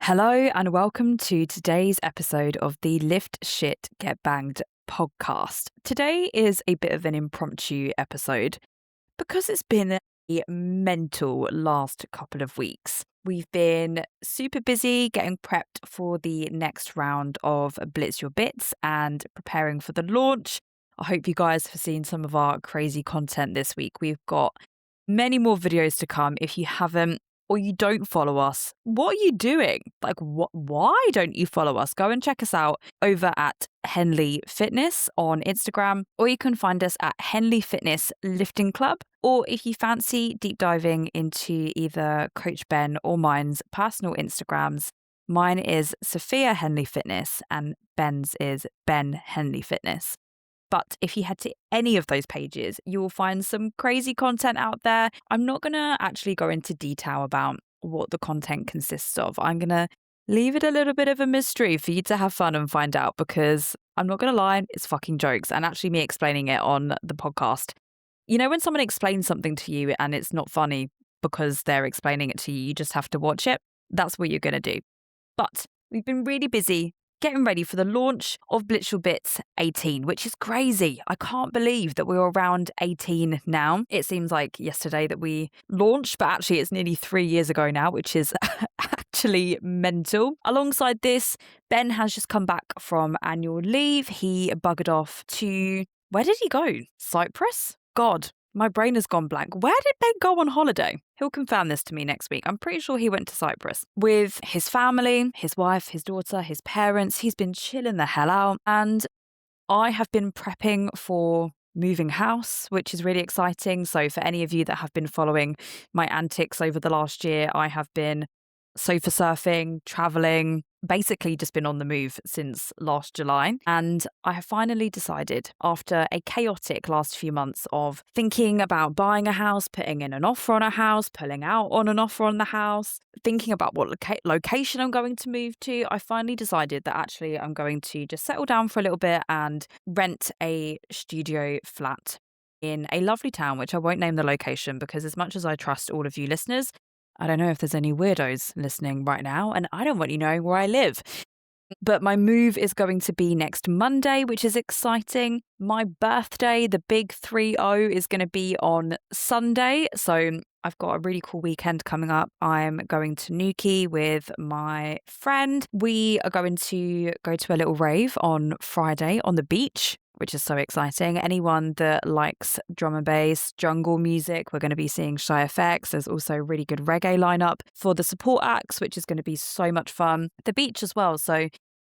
Hello and welcome to today's episode of the Lift Shit Get Banged podcast. Today is a bit of an impromptu episode because it's been a mental last couple of weeks. We've been super busy getting prepped for the next round of Blitz Your Bits and preparing for the launch. I hope you guys have seen some of our crazy content this week. We've got many more videos to come. If you haven't, or you don't follow us, what are you doing? Why don't you follow us? Go and check us out over at Henley Fitness on Instagram, or you can find us at Henley Fitness Lifting Club. Or if you fancy deep diving into either Coach Ben or mine's personal Instagrams, mine is Sophia Henley Fitness and Ben's is Ben Henley Fitness. But if you head to any of those pages, you will find some crazy content out there. I'm not going to actually go into detail about what the content consists of. I'm going to leave it a little bit of a mystery for you to have fun and find out, because I'm not going to lie, it's fucking jokes. And actually me explaining it on the podcast. You know, when someone explains something to you and it's not funny because they're explaining it to you, you just have to watch it. That's what you're going to do. But we've been really busy getting ready for the launch of Blitz Your Bits 18, which is crazy. I can't believe that we're around 18 now. It seems like yesterday that we launched, but actually it's nearly 3 years ago now, which is actually mental. Alongside this, Ben has just come back from annual leave. He buggered off to, where did he go? Cyprus? God, my brain has gone blank. Where did Ben go on holiday? He'll confirm this to me next week. I'm pretty sure he went to Cyprus with his family, his wife, his daughter, his parents. He's been chilling the hell out. And I have been prepping for moving house, which is really exciting. So for any of you that have been following my antics over the last year, I have been sofa surfing, traveling, basically just been on the move since last July. And I have finally decided, after a chaotic last few months of thinking about buying a house, putting in an offer on a house, pulling out on an offer on the house, thinking about what location I'm going to move to, I finally decided that actually I'm going to just settle down for a little bit and rent a studio flat in a lovely town, which I won't name the location because, as much as I trust all of you listeners, I don't know if there's any weirdos listening right now, and I don't want you knowing where I live. But my move is going to be next Monday, which is exciting. My birthday, the big 3-0, is going to be on Sunday. So I've got a really cool weekend coming up. I'm going to Newquay with my friend. We are going to go to a little rave on Friday on the beach, which is so exciting. Anyone that likes drum and bass, jungle music, we're going to be seeing Shy FX. There's also a really good reggae lineup for the support acts, which is going to be so much fun. The beach as well. So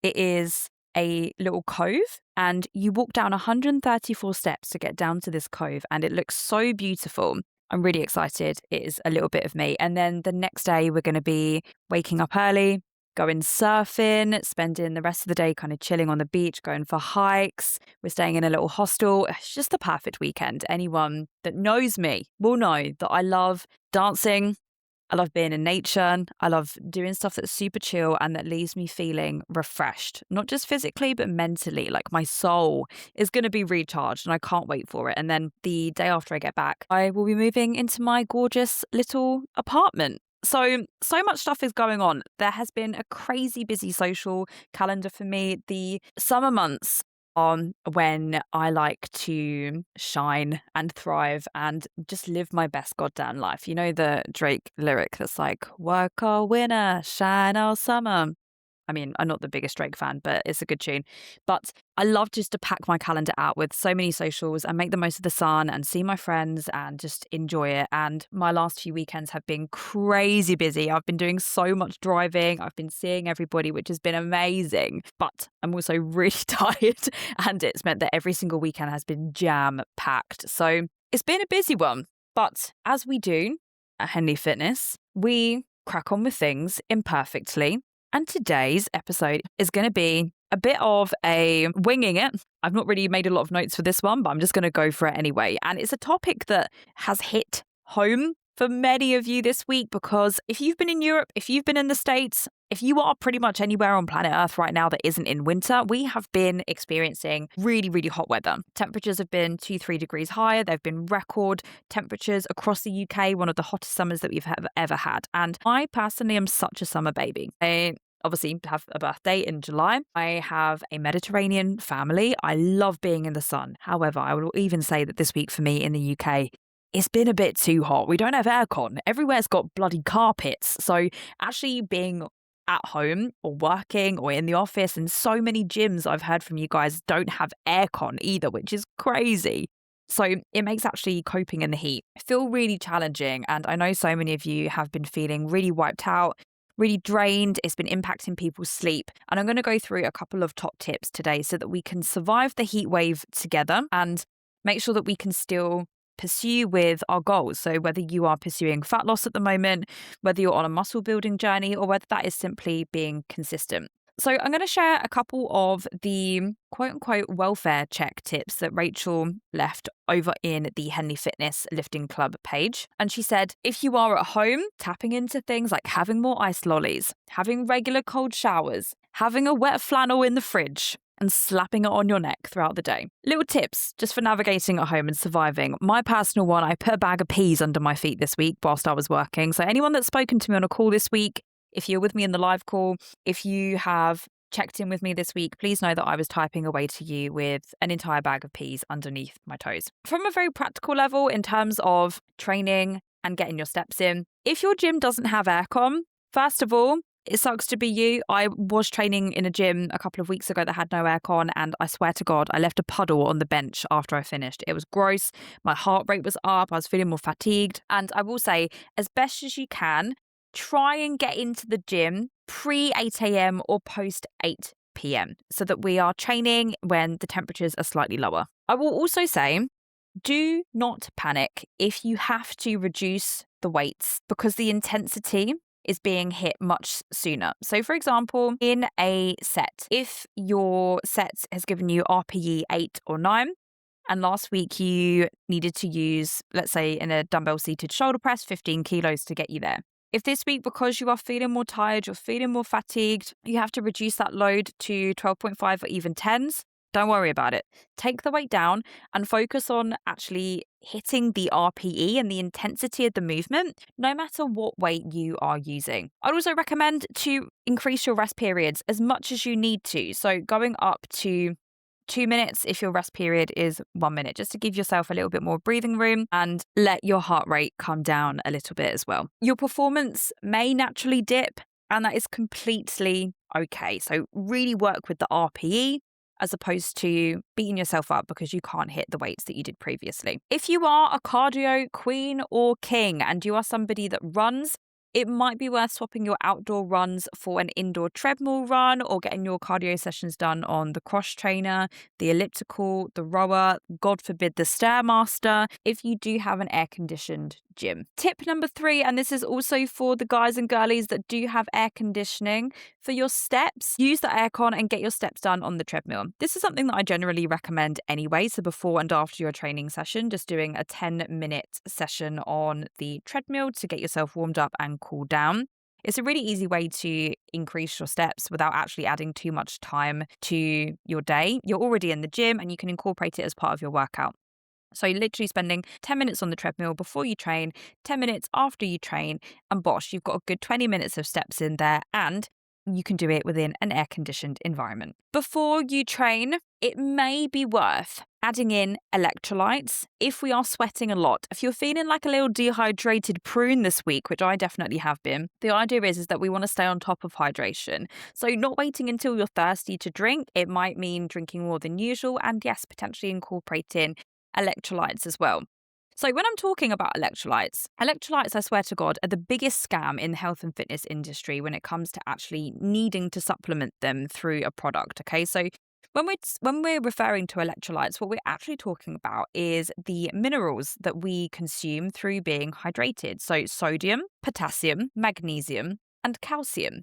it is a little cove and you walk down 134 steps to get down to this cove, and it looks so beautiful. I'm really excited. It is a little bit of me. And then the next day we're going to be waking up early, going surfing, spending the rest of the day kind of chilling on the beach, going for hikes. We're staying in a little hostel. It's just the perfect weekend. Anyone that knows me will know that I love dancing. I love being in nature. I love doing stuff that's super chill and that leaves me feeling refreshed, not just physically, but mentally. Like my soul is going to be recharged and I can't wait for it. And then the day after I get back, I will be moving into my gorgeous little apartment. So much stuff is going on. There has been a crazy busy social calendar for me. The summer months on when I like to shine and thrive and just live my best goddamn life. You know the Drake lyric that's like, work all winter, shine all summer. I mean, I'm not the biggest Drake fan, but it's a good tune. But I love just to pack my calendar out with so many socials and make the most of the sun and see my friends and just enjoy it. And my last few weekends have been crazy busy. I've been doing so much driving. I've been seeing everybody, which has been amazing. But I'm also really tired, and it's meant that every single weekend has been jam-packed. So it's been a busy one. But as we do at Henley Fitness, we crack on with things imperfectly. And today's episode is going to be a bit of a winging it. I've not really made a lot of notes for this one, but I'm just going to go for it anyway. And it's a topic that has hit home for many of you this week, because if you've been in Europe, if you've been in the States, if you are pretty much anywhere on planet Earth right now that isn't in winter, we have been experiencing really, really hot weather. Temperatures have been 2-3 degrees higher. There have been record temperatures across the UK, one of the hottest summers that we've ever had. And I personally am such a summer baby. I obviously have a birthday in July. I have a Mediterranean family. I love being in the sun. However, I will even say that this week for me in the UK, it's been a bit too hot. We don't have aircon. Everywhere's got bloody carpets. So actually being at home or working or in the office, and so many gyms I've heard from you guys don't have aircon either, which is crazy. So it makes actually coping in the heat feel really challenging. And I know so many of you have been feeling really wiped out, really drained. It's been impacting people's sleep. And I'm going to go through a couple of top tips today so that we can survive the heat wave together and make sure that we can still pursue with our goals. So whether you are pursuing fat loss at the moment, whether you're on a muscle building journey, or whether that is simply being consistent. So I'm going to share a couple of the quote unquote welfare check tips that Rachel left over in the Henley Fitness Lifting Club page. And she said, if you are at home, tapping into things like having more ice lollies, having regular cold showers, having a wet flannel in the fridge, and slapping it on your neck throughout the day. Little tips just for navigating at home and surviving. My personal one, I put a bag of peas under my feet this week whilst I was working. So anyone that's spoken to me on a call this week, if you're with me in the live call, if you have checked in with me this week, please know that I was typing away to you with an entire bag of peas underneath my toes. From a very practical level, in terms of training and getting your steps in, if your gym doesn't have aircon, first of all, it sucks to be you. I was training in a gym a couple of weeks ago that had no aircon, and I swear to God, I left a puddle on the bench after I finished. It was gross. My heart rate was up. I was feeling more fatigued. And I will say, as best as you can, try and get into the gym pre 8 a.m. or post 8 p.m. so that we are training when the temperatures are slightly lower. I will also say, do not panic if you have to reduce the weights because the intensity is being hit much sooner. So for example, in a set, if your set has given you RPE 8 or 9, and last week you needed to use, let's say in a dumbbell seated shoulder press, 15 kilos to get you there. If this week, because you are feeling more tired, you're feeling more fatigued, you have to reduce that load to 12.5 or even 10s, don't worry about it. Take the weight down and focus on actually hitting the RPE and the intensity of the movement, no matter what weight you are using. I'd also recommend to increase your rest periods as much as you need to. So going up to 2 minutes if your rest period is 1 minute, just to give yourself a little bit more breathing room and let your heart rate come down a little bit as well. Your performance may naturally dip, and that is completely okay. So really work with the RPE as opposed to beating yourself up because you can't hit the weights that you did previously. If you are a cardio queen or king and you are somebody that runs, it might be worth swapping your outdoor runs for an indoor treadmill run or getting your cardio sessions done on the cross trainer, the elliptical, the rower, God forbid the Stairmaster, if you do have an air-conditioned gym. Tip number 3, and this is also for the guys and girlies that do have air conditioning, for your steps, use the aircon and get your steps done on the treadmill. This is something that I generally recommend anyway, so before and after your training session, just doing a 10-minute session on the treadmill to get yourself warmed up and cool down. It's a really easy way to increase your steps without actually adding too much time to your day. You're already in the gym and you can incorporate it as part of your workout. So you're literally spending 10 minutes on the treadmill before you train, 10 minutes after you train, and bosh, you've got a good 20 minutes of steps in there, and you can do it within an air-conditioned environment. Before you train, it may be worth adding in electrolytes if we are sweating a lot. If you're feeling like a little dehydrated prune this week, which I definitely have been, the idea is that we want to stay on top of hydration. So not waiting until you're thirsty to drink. It might mean drinking more than usual, and yes, potentially incorporating electrolytes as well. So when I'm talking about electrolytes, I swear to God, are the biggest scam in the health and fitness industry when it comes to actually needing to supplement them through a product. Okay, so when we're referring to electrolytes, what we're actually talking about is the minerals that we consume through being hydrated. So sodium, potassium, magnesium, and calcium.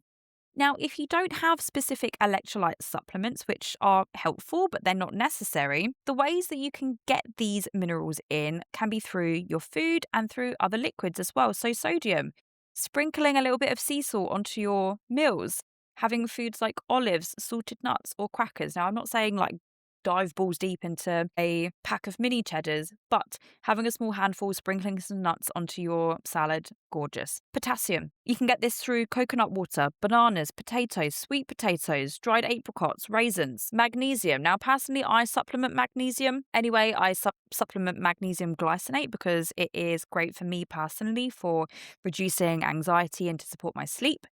Now, if you don't have specific electrolyte supplements, which are helpful, but they're not necessary, the ways that you can get these minerals in can be through your food and through other liquids as well. So, sodium, sprinkling a little bit of sea salt onto your meals, having foods like olives, salted nuts, or crackers. Now, I'm not saying like dive balls deep into a pack of mini cheddars, but having a small handful, sprinkling some nuts onto your salad, gorgeous. Potassium. You can get this through coconut water, bananas, potatoes, sweet potatoes, dried apricots, raisins. Magnesium. Now, personally, I supplement magnesium. Anyway, I supplement magnesium glycinate because it is great for me personally for reducing anxiety and to support my sleep.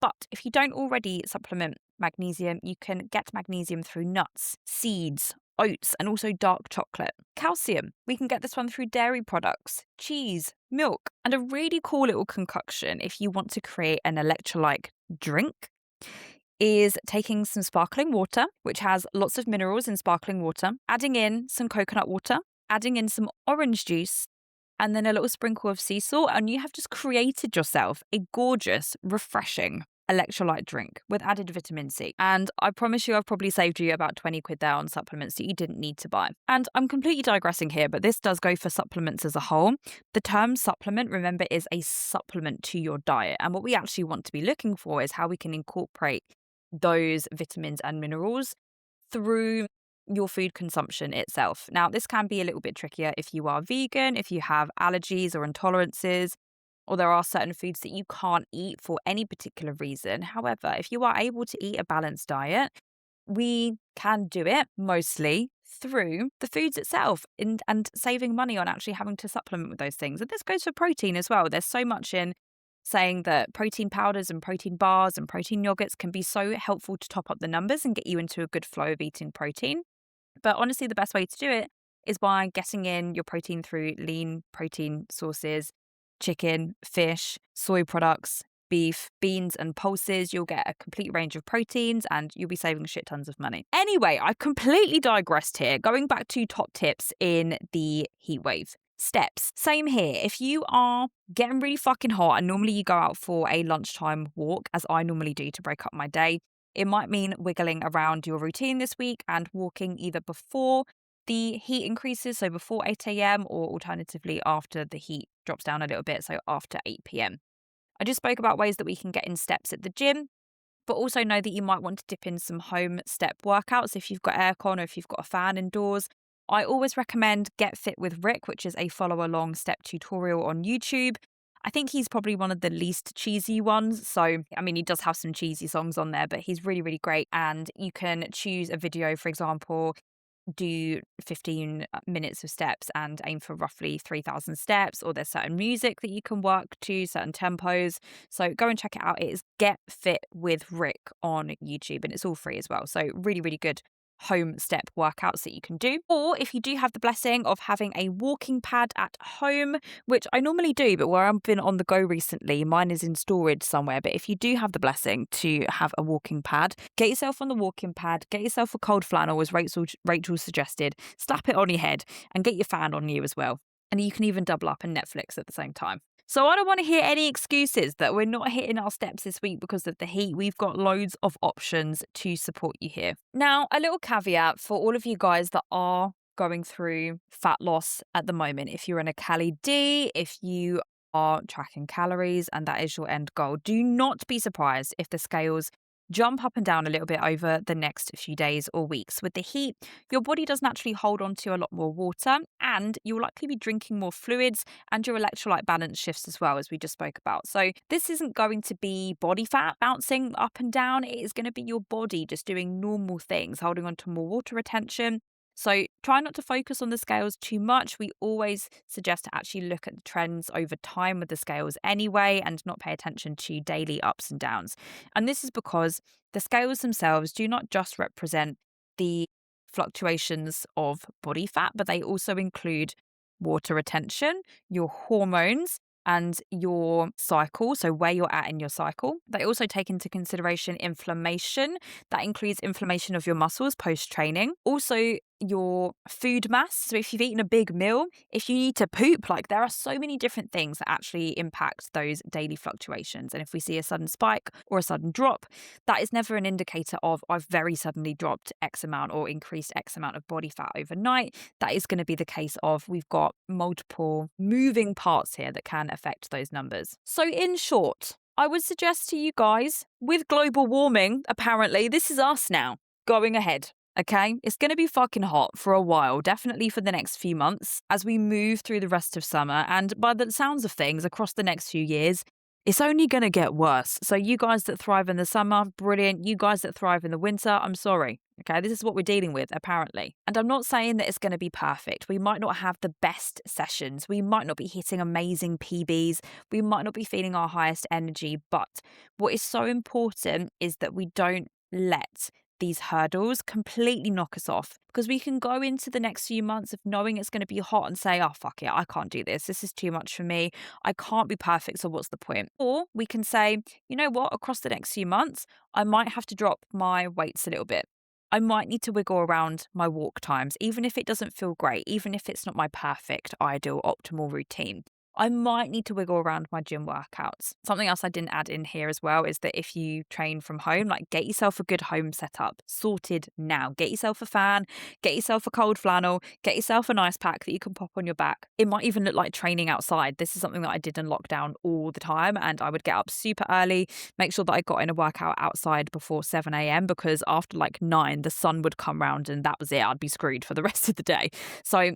But if you don't already supplement magnesium, you can get magnesium through nuts, seeds, oats, and also dark chocolate. Calcium, we can get this one through dairy products, cheese, milk, and a really cool little concoction if you want to create an electrolyte drink is taking some sparkling water, which has lots of minerals in sparkling water, adding in some coconut water, adding in some orange juice, and then a little sprinkle of sea salt, and you have just created yourself a gorgeous, refreshing electrolyte drink with added vitamin C. And I promise you, I've probably saved you about 20 quid there on supplements that you didn't need to buy. And I'm completely digressing here, but this does go for supplements as a whole. The term supplement, remember, is a supplement to your diet. And what we actually want to be looking for is how we can incorporate those vitamins and minerals through your food consumption itself. Now, this can be a little bit trickier if you are vegan, if you have allergies or intolerances, or there are certain foods that you can't eat for any particular reason. However, if you are able to eat a balanced diet, we can do it mostly through the foods itself and saving money on actually having to supplement with those things. And this goes for protein as well. There's so much in saying that protein powders and protein bars and protein yogurts can be so helpful to top up the numbers and get you into a good flow of eating protein. But honestly, the best way to do it is by getting in your protein through lean protein sources, chicken, fish, soy products, beef, beans, and pulses. You'll get a complete range of proteins and you'll be saving shit tons of money. Anyway, I completely digressed here. Going back to top tips in the heat wave. Steps. Same here. If you are getting really fucking hot and normally you go out for a lunchtime walk, as I normally do to break up my day, it might mean wiggling around your routine this week and walking either before the heat increases, so before 8 a.m, or alternatively after the heat drops down a little bit, so after 8 p.m. I just spoke about ways that we can get in steps at the gym, but also know that you might want to dip in some home step workouts if you've got aircon or if you've got a fan indoors. I always recommend Get Fit with Rick, which is a follow along step tutorial on YouTube. I think he's probably one of the least cheesy ones. So, I mean, he does have some cheesy songs on there, but he's really, really great. And you can choose a video, for example, do 15 minutes of steps and aim for roughly 3,000 steps, or there's certain music that you can work to, certain tempos. So go and check it out. It is Get Fit with Rick on YouTube and it's all free as well. So really, really good home step workouts that you can do. Or if you do have the blessing of having a walking pad at home, which I normally do, but where I've been on the go recently, mine is in storage somewhere. But if you do have the blessing to have a walking pad, get yourself on the walking pad, get yourself a cold flannel, as Rachel suggested, slap it on your head and get your fan on you as well. And you can even double up and Netflix at the same time. So I don't want to hear any excuses that we're not hitting our steps this week because of the heat. We've got loads of options to support you here. Now, a little caveat for all of you guys that are going through fat loss at the moment. If you're in a Cali D, if you are tracking calories and that is your end goal, do not be surprised if the scales jump up and down a little bit over the next few days or weeks. With the heat, your body does naturally hold on to a lot more water and you'll likely be drinking more fluids and your electrolyte balance shifts as well, as we just spoke about. So this isn't going to be body fat bouncing up and down. It is going to be your body just doing normal things, holding on to more water retention. So try not to focus on the scales too much. We always suggest to actually look at the trends over time with the scales anyway and not pay attention to daily ups and downs. And this is because the scales themselves do not just represent the fluctuations of body fat, but they also include water retention, your hormones, and your cycle, so where you're at in your cycle. They also take into consideration inflammation. That includes inflammation of your muscles post-training. Also, your food mass. So if you've eaten a big meal, if you need to poop, like there are so many different things that actually impact those daily fluctuations. And if we see a sudden spike or a sudden drop, that is never an indicator of I've very suddenly dropped X amount or increased X amount of body fat overnight. That is going to be the case of we've got multiple moving parts here that can affect those numbers. So in short, I would suggest to you guys, with global warming, apparently, this is us now going ahead. Okay, it's going to be fucking hot for a while, definitely for the next few months as we move through the rest of summer. And by the sounds of things, across the next few years, it's only going to get worse. So, you guys that thrive in the summer, brilliant. You guys that thrive in the winter, I'm sorry. Okay, this is what we're dealing with, apparently. And I'm not saying that it's going to be perfect. We might not have the best sessions. We might not be hitting amazing PBs. We might not be feeling our highest energy. But what is so important is that we don't let these hurdles completely knock us off, because we can go into the next few months of knowing it's going to be hot and say, oh, fuck it, I can't do this. This is too much for me. I can't be perfect. So what's the point? Or we can say, you know what, across the next few months, I might have to drop my weights a little bit. I might need to wiggle around my walk times, even if it doesn't feel great, even if it's not my perfect, ideal, optimal routine. I might need to wiggle around my gym workouts. Something else I didn't add in here as well is that if you train from home, like get yourself a good home setup sorted now. Get yourself a fan, get yourself a cold flannel, get yourself an ice pack that you can pop on your back. It might even look like training outside. This is something that I did in lockdown all the time, and I would get up super early, make sure that I got in a workout outside before 7 a.m. because after like 9, the sun would come round and that was it. I'd be screwed for the rest of the day. So,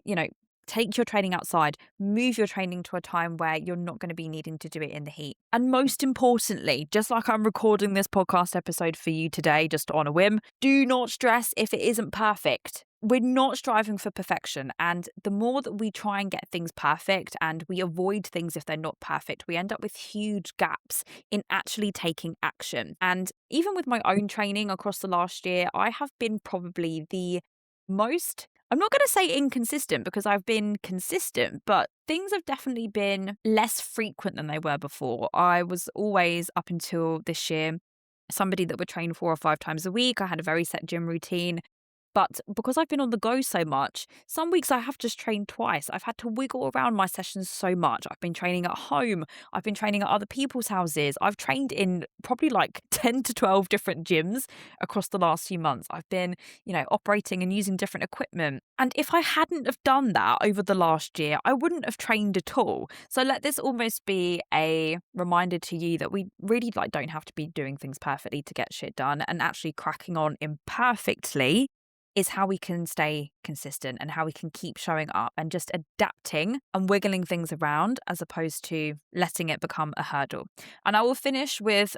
take your training outside, move your training to a time where you're not going to be needing to do it in the heat. And most importantly, just like I'm recording this podcast episode for you today, just on a whim, do not stress if it isn't perfect. We're not striving for perfection. And the more that we try and get things perfect and we avoid things if they're not perfect, we end up with huge gaps in actually taking action. And even with my own training across the last year, I have been probably the most, I'm not going to say inconsistent because I've been consistent, but things have definitely been less frequent than they were before. I was always, up until this year, somebody that would train 4 or 5 times a week. I had a very set gym routine. But because I've been on the go so much, some weeks I have just trained twice. I've had to wiggle around my sessions so much. I've been training at home. I've been training at other people's houses. I've trained in probably like 10 to 12 different gyms across the last few months. I've been, operating and using different equipment. And if I hadn't have done that over the last year, I wouldn't have trained at all. So let this almost be a reminder to you that we really don't have to be doing things perfectly to get shit done, and actually cracking on imperfectly is how we can stay consistent and how we can keep showing up and just adapting and wiggling things around as opposed to letting it become a hurdle. And I will finish with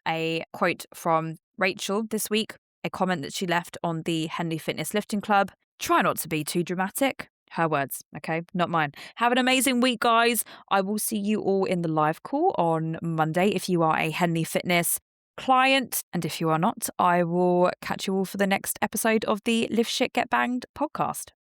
a quote from Rachel this week, a comment that she left on the Henley Fitness Lifting Club. Try not to be too dramatic. Her words, okay? Not mine. Have an amazing week, guys. I will see you all in the live call on Monday if you are a Henley Fitness client. And if you are not, I will catch you all for the next episode of the Lift Shit Get Banged podcast.